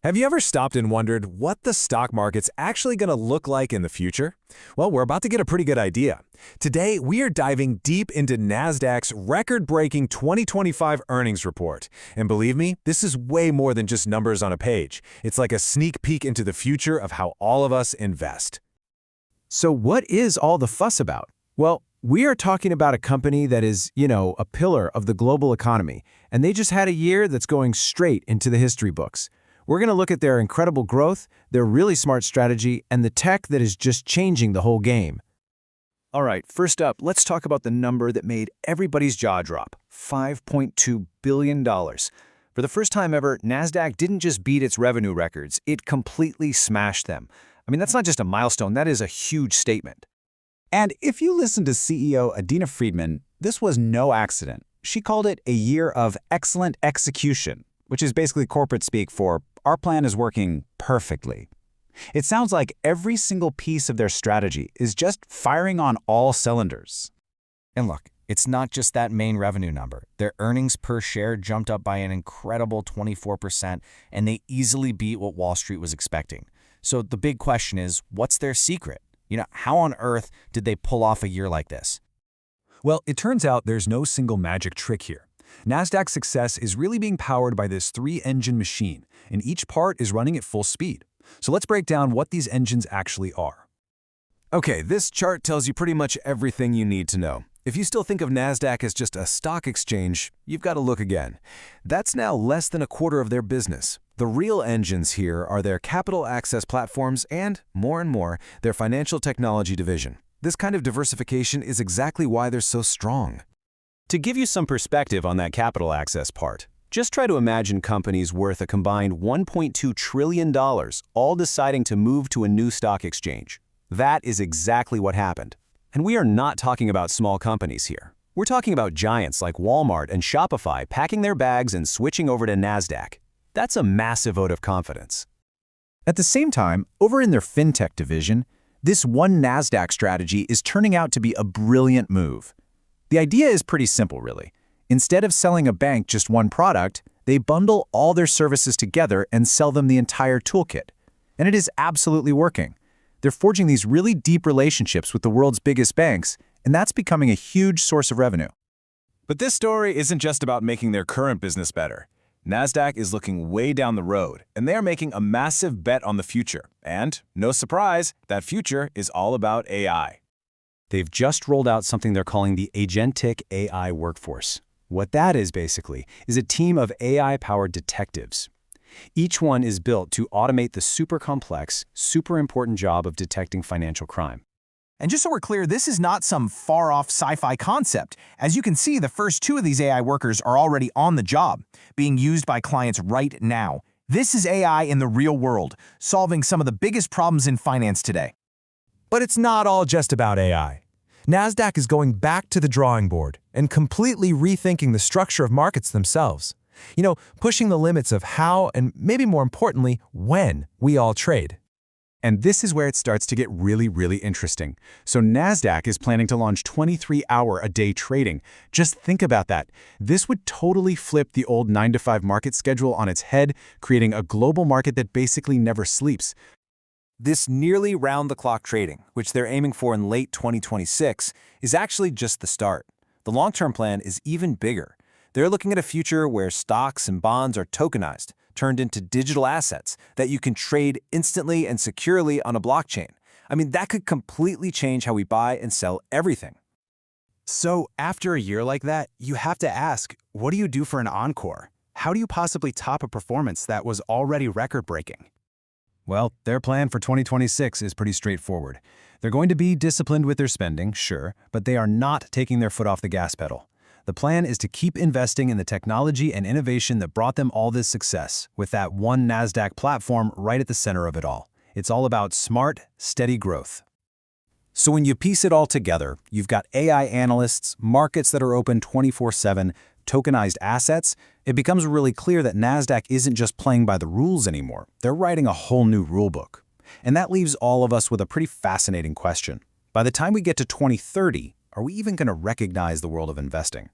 Have you ever stopped and wondered what the stock market's actually going to look like in the future? Well, we're about to get a pretty good idea. Today, we are diving deep into Nasdaq's record-breaking 2025 earnings report. And believe me, this is way more than just numbers on a page. It's like a sneak peek into the future of how all of us invest. So what is all the fuss about? Well, we are talking about a company that is, a pillar of the global economy, and they just had a year that's going straight into the history books. We're going to look at their incredible growth, their really smart strategy, and the tech that is just changing the whole game. All right, first up, let's talk about the number that made everybody's jaw drop, $5.2 billion. For the first time ever, Nasdaq didn't just beat its revenue records, it completely smashed them. I mean, that's not just a milestone, that is a huge statement. And if you listen to CEO Adena Friedman, this was no accident. She called it a year of excellent execution, which is basically corporate speak for our plan is working perfectly. It sounds like every single piece of their strategy is just firing on all cylinders. And look, it's not just that main revenue number. Their earnings per share jumped up by an incredible 24%, and they easily beat what Wall Street was expecting. So the big question is, what's their secret? How on earth did they pull off a year like this? Well, it turns out there's no single magic trick here. Nasdaq's success is really being powered by this three-engine machine, and each part is running at full speed. So let's break down what these engines actually are. Okay, this chart tells you pretty much everything you need to know. If you still think of Nasdaq as just a stock exchange, you've got to look again. That's now less than a quarter of their business. The real engines here are their capital access platforms and more, their financial technology division. This kind of diversification is exactly why they're so strong. To give you some perspective on that capital access part, just try to imagine companies worth a combined $1.2 trillion all deciding to move to a new stock exchange. That is exactly what happened. And we are not talking about small companies here. We're talking about giants like Walmart and Shopify packing their bags and switching over to Nasdaq. That's a massive vote of confidence. At the same time, over in their fintech division, this one Nasdaq strategy is turning out to be a brilliant move. The idea is pretty simple, really. Instead of selling a bank just one product, they bundle all their services together and sell them the entire toolkit. And it is absolutely working. They're forging these really deep relationships with the world's biggest banks, and that's becoming a huge source of revenue. But this story isn't just about making their current business better. Nasdaq is looking way down the road, and they are making a massive bet on the future. And, no surprise, that future is all about AI. They've just rolled out something they're calling the Agentic AI Workforce. What that is, basically, is a team of AI-powered detectives. Each one is built to automate the super complex, super important job of detecting financial crime. And just so we're clear, this is not some far-off sci-fi concept. As you can see, the first two of these AI workers are already on the job, being used by clients right now. This is AI in the real world, solving some of the biggest problems in finance today. But it's not all just about AI. Nasdaq is going back to the drawing board and completely rethinking the structure of markets themselves. Pushing the limits of how and maybe more importantly, when we all trade. And this is where it starts to get really, really interesting. So Nasdaq is planning to launch 23-hour-a-day trading. Just think about that. This would totally flip the old 9-to-5 market schedule on its head, creating a global market that basically never sleeps. This nearly round-the-clock trading, which they're aiming for in late 2026, is actually just the start. The long-term plan is even bigger. They're looking at a future where stocks and bonds are tokenized, turned into digital assets that you can trade instantly and securely on a blockchain. I mean, that could completely change how we buy and sell everything. So after a year like that, you have to ask, what do you do for an encore? How do you possibly top a performance that was already record-breaking? Well, their plan for 2026 is pretty straightforward. They're going to be disciplined with their spending, sure, but they are not taking their foot off the gas pedal. The plan is to keep investing in the technology and innovation that brought them all this success, with that one Nasdaq platform right at the center of it all. It's all about smart, steady growth. So when you piece it all together, you've got AI analysts, markets that are open 24/7, tokenized assets, it becomes really clear that Nasdaq isn't just playing by the rules anymore. They're writing a whole new rulebook. And that leaves all of us with a pretty fascinating question. By the time we get to 2030, are we even going to recognize the world of investing?